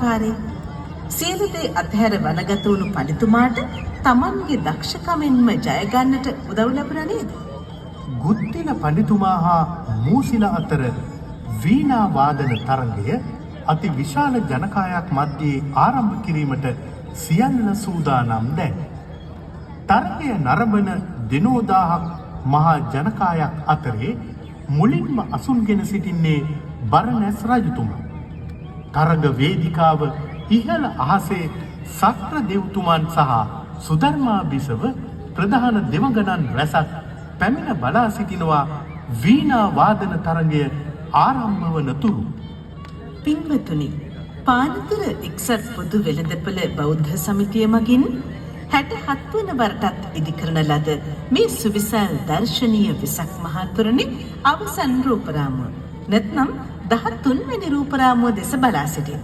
ආකාරය. සියලු දේ අත්හැර වනගත වුණු පඬිතුමාට තමන්ගේ දක්ෂකමෙන්ම ජය ගන්නට උදව් ලැබුණා නේද? ගුත්තිල පඬිතුමා හා මූසිල අතර වීණා වාදන තරගය අති විශාල ජනකායක් මැද්දේ ආරම්භ කිරීමට සියල්ල සූදානම් දැන්. තරගය නරඹන දිනෝ 1000ක් මහා ජනකායක් අතරේ මුලින්ම අසුන්ගෙන සිටින්නේ බරණැස් රජතුමා. තරග වේදිකාව ඉහළ අහසේ සක්‍ර දෙව්තුමන් සහ සුධර්මා බිසව ප්‍රධාන දෙවඟනන් රැසක් පැමිණ බලා සිටිනවා වීණා වාදන තරගය ආරම්භ වන තුරු. පින්වතුනි, පානදුර එක්සත් පොදු වෙළඳපොළ බෞද්ධ සමිතිය මගින් 67 වන වරටත් ඉදිකරන ලද මේ සුවිශාල දර්ශනීය වෙසක් මහා තොරණේ අවසන් රූපරාමුව නැත්නම් 13 වෙනි රූපරාමුව දෙස බලා සිටින්න.